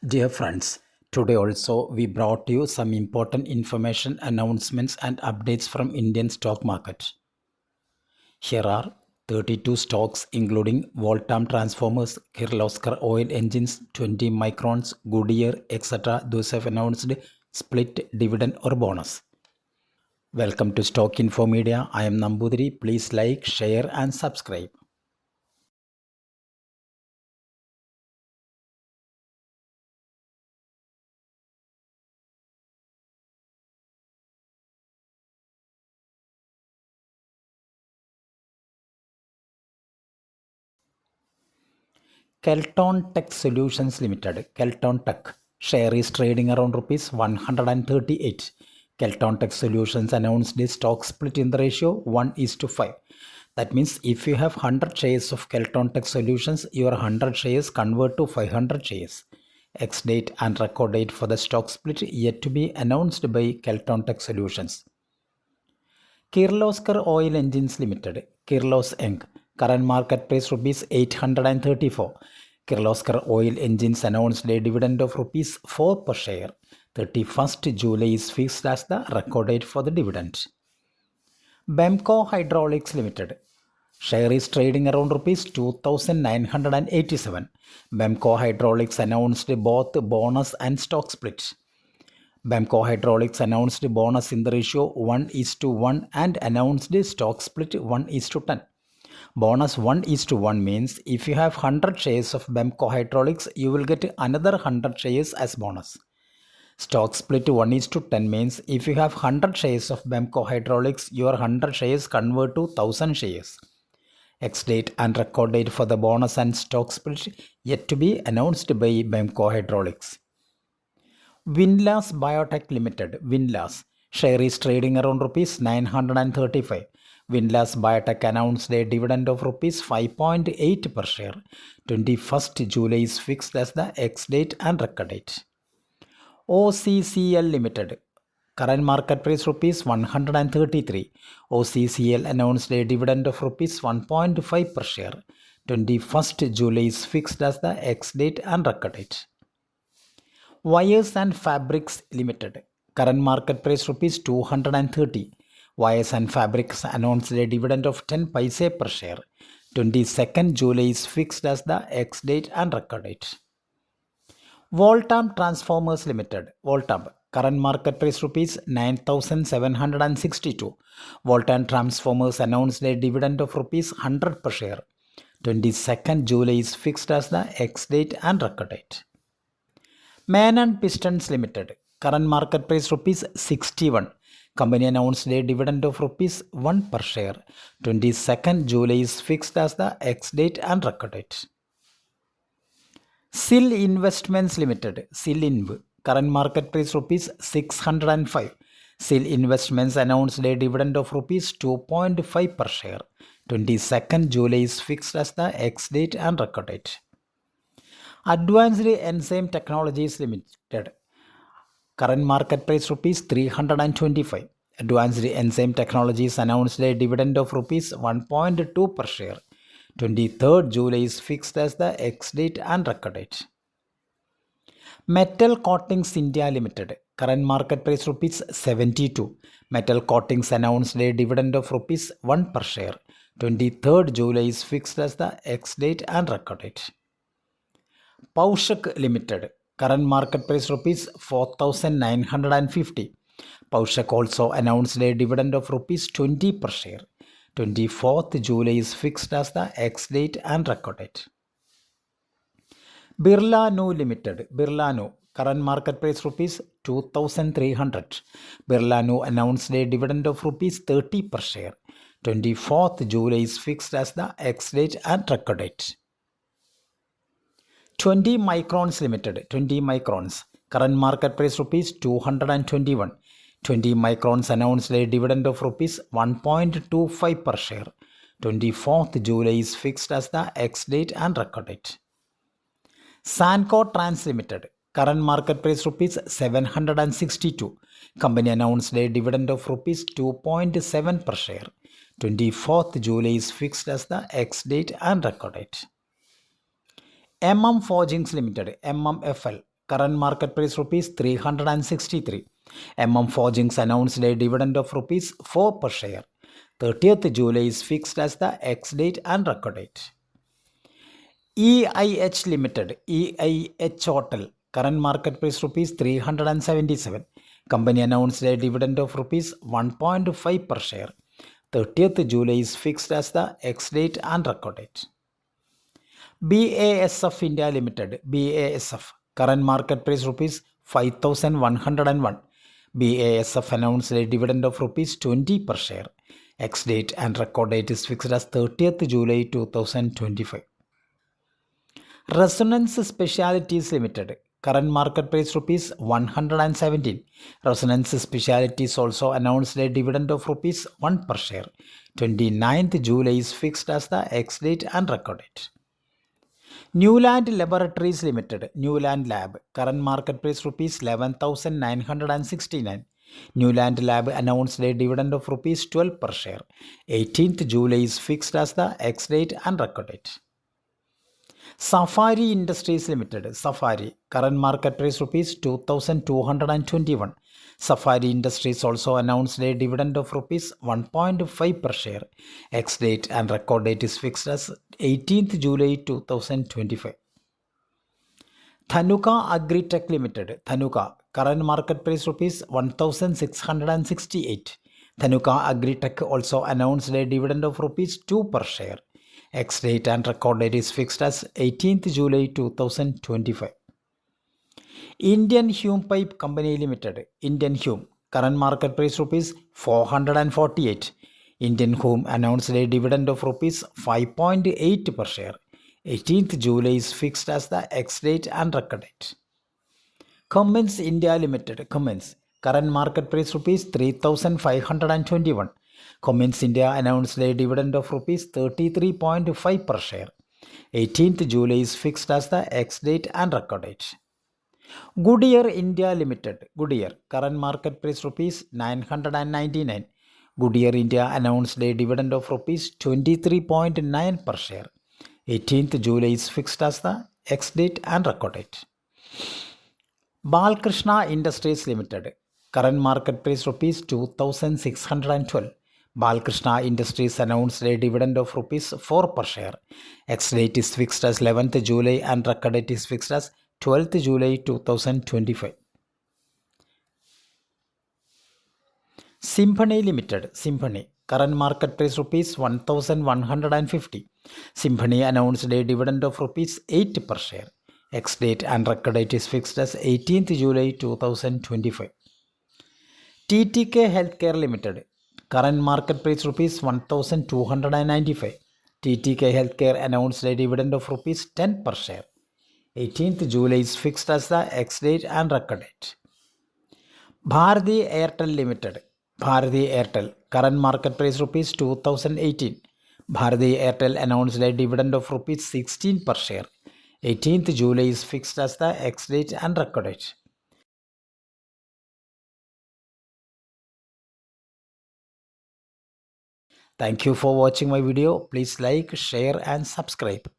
Dear friends, today also we brought you some important information, announcements and updates from Indian stock market. Here are 32 stocks including Voltam Transformers, Kirloskar Oil Engines, 20 Microns, Goodyear, etc. Those have announced split dividend or bonus. Welcome to Stock Info Media. I am Nambudiri. Please like, share and subscribe. Kelton Tech Solutions Limited, Kelton Tech, share is trading around rupees 138. Kelton Tech Solutions announced the stock split in the ratio 1:5. That means if you have 100 shares of Kelton Tech Solutions, your 100 shares convert to 500 shares. Ex date and record date for the stock split yet to be announced by Kelton Tech Solutions. Kirloskar Oil Engines Limited, Kirlos Inc. Current market price rupees 834. Kirloskar Oil Engines announced a dividend of rupees 4 per share. 31st July is fixed as the record date for the dividend. Bemco Hydraulics Limited. Share is trading around rupees 2,987. Bemco Hydraulics announced both bonus and stock split. Bemco Hydraulics announced bonus in the ratio 1:1 and announced stock split 1:10. Bonus 1:1 means if you have 100 shares of Bemco Hydraulics, you will get another 100 shares as bonus. Stock split 1:10 means if you have 100 shares of Bemco Hydraulics, your 100 shares convert to 1000 shares. Ex date and record date for the bonus and stock split yet to be announced by Bemco Hydraulics. Winlas Biotech Limited, Winlas, share is trading around rupees 935. Winlas Biotech announced a dividend of rupees 5.8 per share. 21st July is fixed as the ex date and record date. OCCL Limited, current market price rupees 133. OCCL announced a dividend of rupees 1.5 per share. 21st July is fixed as the ex date and record date. Wires and Fabrics Limited, current market price rupees 230. Wires and Fabrics announced a dividend of 10 paise per share. 22nd July is fixed as the ex date and record date. Voltam Transformers Limited, Voltam, current market price rupees 9,762. Voltam Transformers announced a dividend of rupees 100 per share. 22nd July is fixed as the ex date and record date. Manan Pistons Limited, current market price rupees 61. Company announced a dividend of rupees 1 per share. 22nd July is fixed as the ex date and record date. SIL Investments Limited, SIL Inv, current market price rupees 605. SIL Investments announced a dividend of rupees 2.5 per share. 22nd July is fixed as the ex date and record date. Advanced Enzyme Technologies Limited, current market price rupees 325. Advanced Enzyme Technologies announced a dividend of rupees 1.2 per share. 23rd July is fixed as the ex date and record date. Metal Coatings India Limited, current market price rupees 72. Metal Coatings announced a dividend of rupees 1 per share. 23rd July is fixed as the ex date and record date. Paushak Limited, current market price rupees 4,950. Paushak also announced a dividend of rupees 20 per share. 24th July is fixed as the ex date and record date. Birla Nu Limited, Birla Nu, current market price rupees 2,300. Birla Nu announced a dividend of rupees 30 per share. 24th July is fixed as the ex date and record date. 20 Microns Limited, 20 Microns, current market price rupees 221. 20 Microns announced a dividend of rupees 1.25 per share. 24th July is fixed as the ex date and record date. Sanco Trans Limited, current market price rupees 762. Company announced a dividend of rupees 2.7 per share. 24th July is fixed as the ex date and record date. MM Forgings Limited, MMFL, current market price rupees 363. Forgings announced a dividend of rupees 4 per share. 30th July is fixed as the ex-date and record date. EIH Limited, EIH Hotel, current market price rupees 377. Company announced a dividend of rupees 1.5 per share. 30th July is fixed as the ex-date and record date. BASF India Limited, BASF, current market price rupees 5,101. BASF announced a dividend of rupees 20 per share. Ex-date and record date is fixed as 30th July 2025. Resonance Specialities Limited, current market price rupees 117. Resonance Specialities also announced a dividend of rupees 1 per share. 29th July is fixed as the ex-date and record date. Newland Laboratories Limited, Newland Lab, current market price rupees 11,969. Newland Lab announced a dividend of rupees 12 per share. 18th July is fixed as the ex-date and record date. Safari Industries Limited, Safari, current market price rupees 2,221. Safari Industries also announced a dividend of rupees 1.5 per share. Ex-date and record date is fixed as 18th July 2025. Dhanuka Agritech Limited, Dhanuka, current market price rupees 1,668. Dhanuka Agritech also announced a dividend of rupees 2 per share. Ex-date and record date is fixed as 18th July 2025. Indian Hume Pipe Company Limited, Indian Hume, current market price rupees 448. Indian Hume announced a dividend of rupees 5.8 per share. 18th July is fixed as the ex-date and record date. Cummins India Limited, Cummins, current market price rupees 3,521. Cummins India announced a dividend of rupees 33.5 per share. 18th July is fixed as the ex-date and record date. Goodyear India Limited, Goodyear, current market price rupees 999. Goodyear India announced a dividend of rupees 23.9 per share. 18th July is fixed as the ex-date and record date. Balkrishna Industries Limited, current market price rupees 2,612. Balkrishna Industries announced a dividend of rupees 4 per share. Ex-date is fixed as 11th July and record date is fixed as 12th July 2025. Symphony Limited, Symphony, current market price rupees 1,150. Symphony announced a dividend of rupees 8 per share. Ex-date and record date is fixed as 18th July 2025. TTK Healthcare Limited, current market price rupees 1,295. TTK Healthcare announced a dividend of rupees 10 per share. 18th July is fixed as the ex-date and record date. Bharti Airtel Limited, Bharti Airtel, current market price rupees 2018. Bharti Airtel announced a dividend of rupees 16 per share. 18th July is fixed as the ex-date and record date. Thank you for watching my video. Please like, share and subscribe.